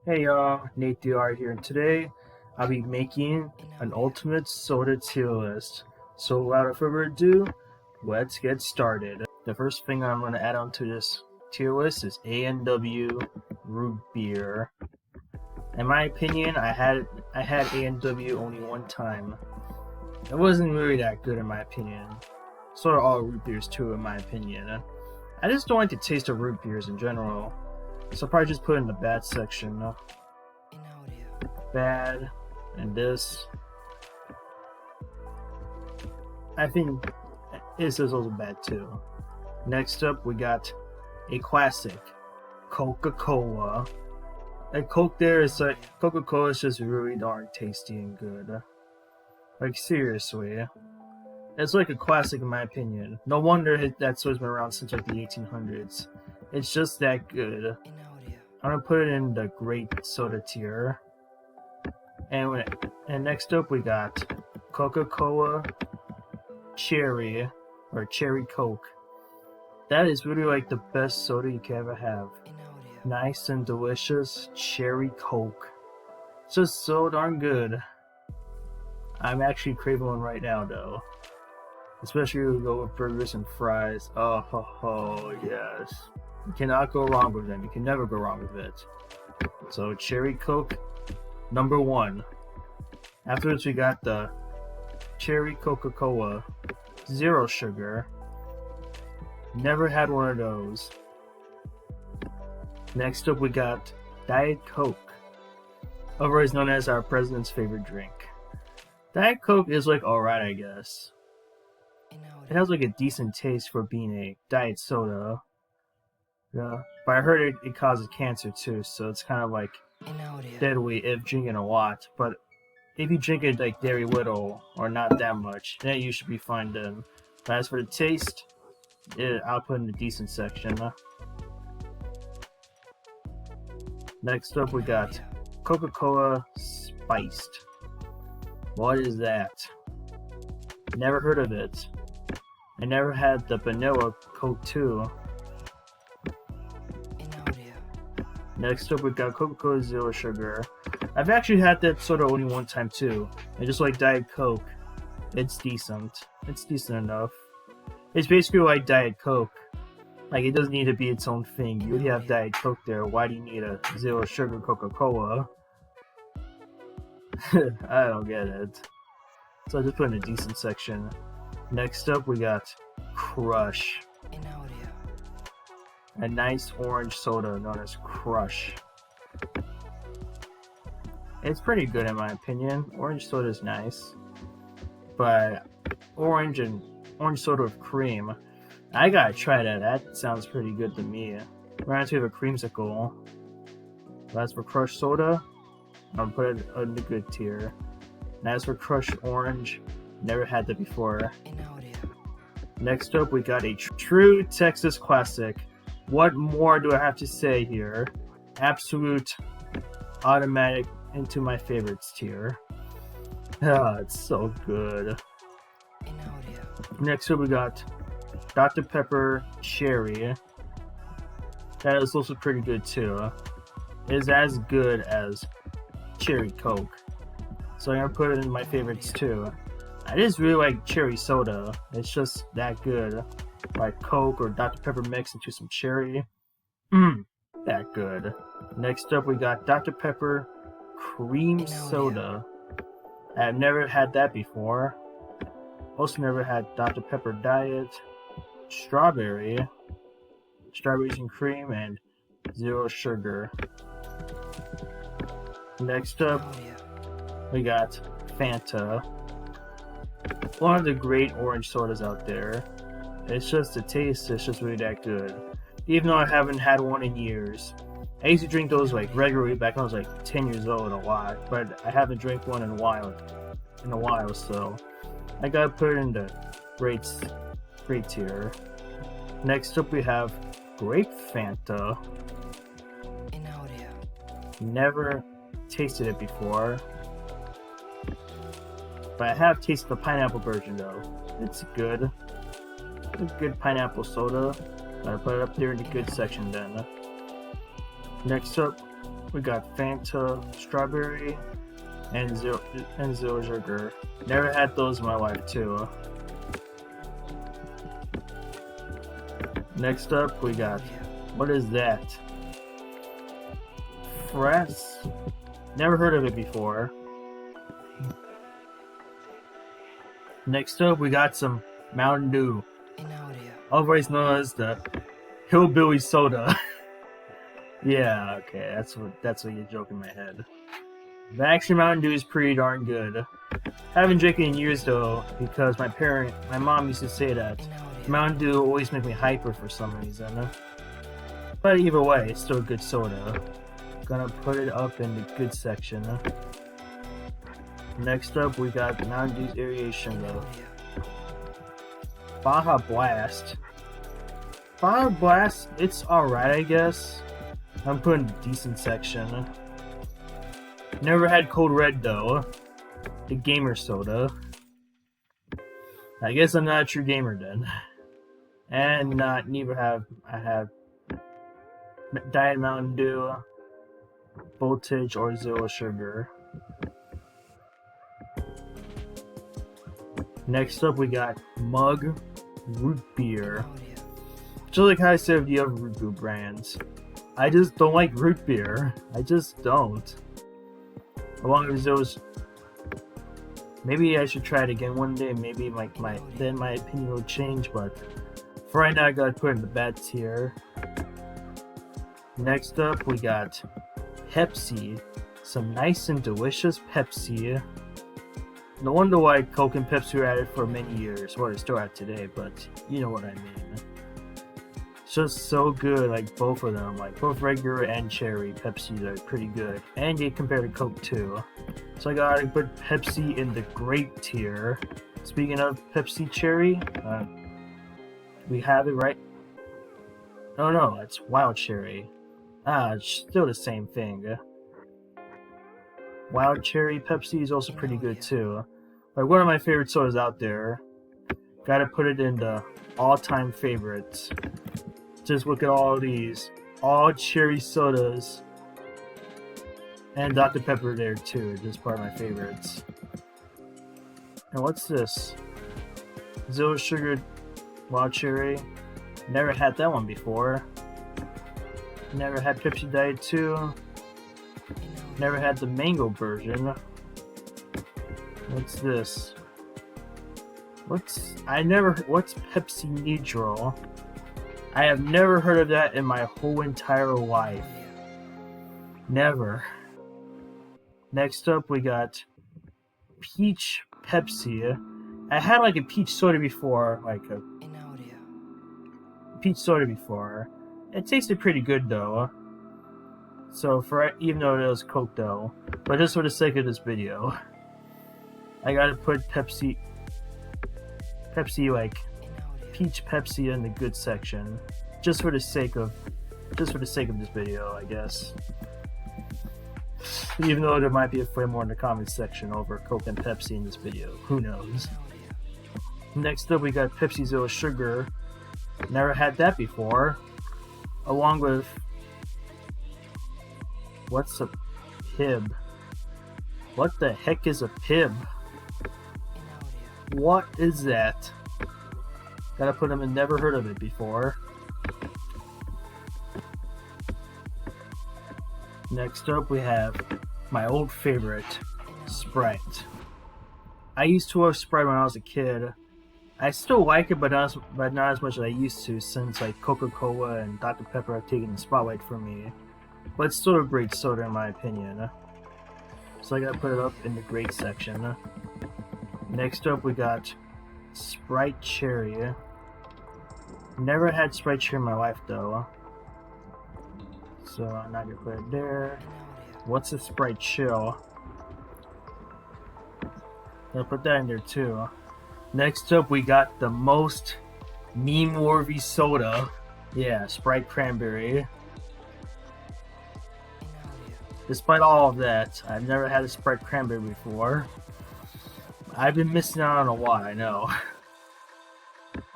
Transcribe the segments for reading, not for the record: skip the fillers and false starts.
Hey y'all, Nate DR here, and today I'll be making an ultimate soda tier list. So without further ado, let's get started. The first thing I'm going to add onto this tier list is A&W Root Beer. In my opinion, I had A&W only one time. It wasn't really that good in my opinion. Sort of all root beers too in my opinion. I just don't like the taste of root beers in general. So I'll probably just put it in the bad section. Bad, and this. I think this is also bad too. Next up, we got a classic, Coca-Cola. And Coke there is like, Coca-Cola is just really darn tasty and good. Like seriously. It's like a classic in my opinion. No wonder that soda's been around since like the 1800s. It's just that good. I'm gonna put it in the great soda tier. And next up we got Coca-Cola Cherry or Cherry Coke. That is really like the best soda you can ever have. Nice and delicious Cherry Coke. It's just so darn good. I'm actually craving one right now though. Especially when we go with burgers and fries. Oh yes. You cannot go wrong with them. You can never go wrong with it. So Cherry Coke, number 1. Afterwards we got the Cherry Coca-Cola, 0 sugar. Never had one of those. Next up we got Diet Coke, otherwise known as our president's favorite drink. Diet Coke is like alright, I guess. It has like a decent taste for being a diet soda. Yeah, but I heard it causes cancer too, so it's kind of like deadly if drinking a lot. But if you drink it like very little or not that much, then you should be fine then. But as for the taste, I'll put in the decent section. Next up we got Coca-Cola Spiced. What is that? Never heard of it. I never had the vanilla Coke too. Next up we got Coca-Cola Zero Sugar. I've actually had that soda only one time too. And just like Diet Coke, it's decent. It's decent enough. It's basically like Diet Coke. Like it doesn't need to be its own thing. You already have Diet Coke there. Why do you need a zero sugar Coca-Cola? I don't get it. So I just put in a decent section. Next up we got Crush. A nice orange soda known as Crush. It's pretty good in my opinion. Orange soda is nice. But orange soda with cream, I gotta try that. That sounds pretty good to me. Reminds me of a creamsicle. As for Crush soda, I'll put it in the good tier. And as for Crush orange, never had that before. Next up we got a true Texas classic. What more do I have to say here? Absolute automatic into my favorites tier. Ah, it's so good. Next up we got Dr. Pepper Cherry. That is also pretty good too. It is as good as Cherry Coke. So I'm gonna put it in my favorites too. I just really like cherry soda. It's just that good. Like Coke or Dr. Pepper mixed into some cherry. That good. Next up we got Dr. Pepper Cream Soda. I've never had that before. Also never had Dr. Pepper Diet Strawberries and cream, and 0 sugar. Next up we got Fanta. One of the great orange sodas out there. It's just the taste is just really that good. Even though I haven't had one in years. I used to drink those like regularly back when I was like 10 years old a lot, but I haven't drank one in a while, so I gotta put it in the great tier. Next up we have Grape Fanta. Never tasted it before, but I have tasted the pineapple version though. It's good. A good pineapple soda. I'll put it up there in the good section then. Next up, we got Fanta Strawberry and zero sugar. Never had those in my life too. Next up, we got, what is that? Fress? Never heard of it before. Next up, we got some Mountain Dew, otherwise known as the Hillbilly Soda. Yeah, okay, that's what you're joking in my head. But actually, Mountain Dew is pretty darn good. Haven't drank it in years though, because my mom used to say that Mountain Dew always make me hyper for some reason. But either way, it's still a good soda. Gonna put it up in the good section. Next up, we got Mountain Dew's Aeration though. Baja Blast. Baja Blast, it's alright, I guess. I'm putting a decent section. Never had Code Red though. The gamer soda. I guess I'm not a true gamer then. And neither have I have Diet Mountain Dew, Voltage, or Zero Sugar. Next up, we got Mug Root Beer. Just like how I said with the other root beer brands, I just don't like root beer. I just don't. Along with those, maybe I should try it again one day. Maybe my opinion will change. But for right now, I gotta put it in the bad tier. Next up, we got Pepsi. Some nice and delicious Pepsi. No wonder why Coke and Pepsi were at it for many years. Well, they're still at today, but you know what I mean. It's just so good, like both of them, like both regular and cherry Pepsi are pretty good. And you compare to Coke too. So I gotta put Pepsi in the great tier. Speaking of Pepsi cherry, we have it right. Oh no, it's wild cherry. It's still the same thing. Wild cherry Pepsi is also pretty good too. Like one of my favorite sodas out there. Gotta put it in the all-time favorites. Just look at all these. All cherry sodas. And Dr. Pepper there too. Just part of my favorites. And what's this? Zero sugar wild cherry. Never had that one before. Never had Pepsi Diet 2. Never had the mango version. What's this? What's Pepsi Neutral? I have never heard of that in my whole entire life. Never. Next up, we got Peach Pepsi. I had like a peach soda before, It tasted pretty good though. So even though it was Coke though, but just for the sake of this video, I gotta put Pepsi like Peach Pepsi in the good section, just for the sake of this video, I guess. Even though there might be a way more in the comments section over Coke and Pepsi in this video, who knows? Next up, we got Pepsi Zero Sugar. Never had that before. Along with, what's a Pib? What the heck is a Pib? What is that? Gotta put them in, never heard of it before. Next up, we have my old favorite, Sprite. I used to love Sprite when I was a kid. I still like it, but not as much as I used to, since like Coca-Cola and Dr. Pepper have taken the spotlight from me. But it's still a great soda in my opinion. So I gotta put it up in the great section. Next up, we got Sprite Cherry. Never had Sprite Cherry in my life though, so I'm not gonna put it there. What's a Sprite Chill? I'll put that in there too. Next up, we got the most meme-worthy soda. Yeah, Sprite Cranberry. Despite all of that, I've never had a Sprite Cranberry before. I've been missing out on a lot, I know.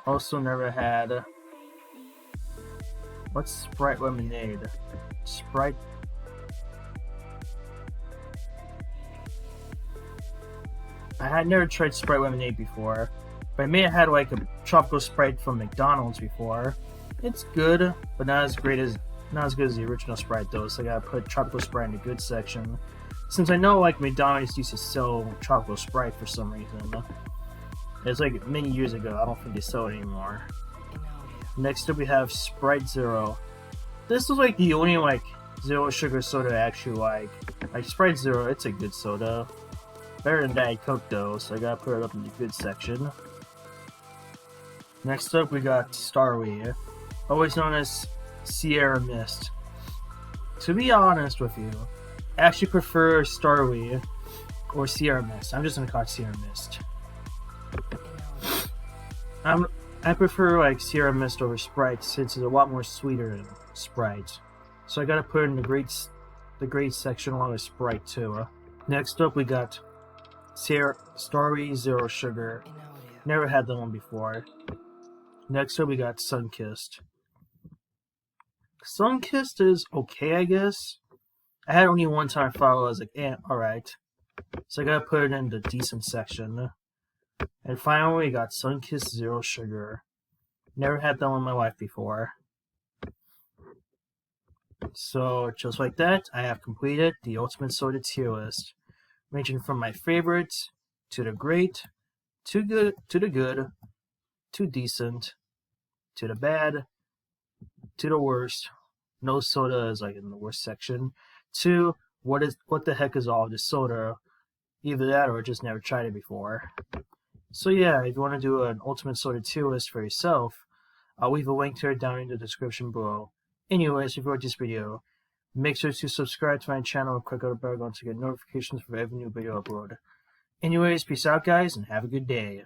Also never had... What's Sprite Lemonade? Sprite I had never tried Sprite lemonade before, but I may have had like a tropical Sprite from McDonald's before. It's good, but not as good as the original Sprite though. So I gotta put tropical Sprite in the good section. Since I know like McDonald's used to sell tropical Sprite for some reason. It's like many years ago. I don't think they sell it anymore. Next up we have Sprite Zero. This is like the only like zero sugar soda I actually like. Like Sprite Zero, it's a good soda. Better than Diet Coke though, so I gotta put it up in the good section. Next up we got Starry, always known as Sierra Mist. To be honest with you, I actually prefer Starry or Sierra Mist. I'm just gonna call it Sierra Mist. I prefer like Sierra Mist over Sprite since it's a lot more sweeter than Sprite. So I gotta put it in the great section along with Sprite too. Next up we got Starry Zero Sugar. Never had that one before. Next up we got Sunkissed. Sunkissed is okay, I guess. I had only one time I thought I was like, alright. So I gotta put it in the decent section. And finally we got Sunkissed Zero Sugar. Never had that one in my life before. So just like that, I have completed the Ultimate Soda tier list, ranging from my favorites to the great, to the good, to decent, to the bad, to the worst. No soda is like in the worst section. To what the heck is all this soda? Either that or just never tried it before. So yeah, if you want to do an Ultimate Soda tier list for yourself, I'll leave a link to it down in the description below. Anyways, if you liked this video, make sure to subscribe to my channel and click on the bell icon to get notifications for every new video upload. Anyways, peace out guys, and have a good day.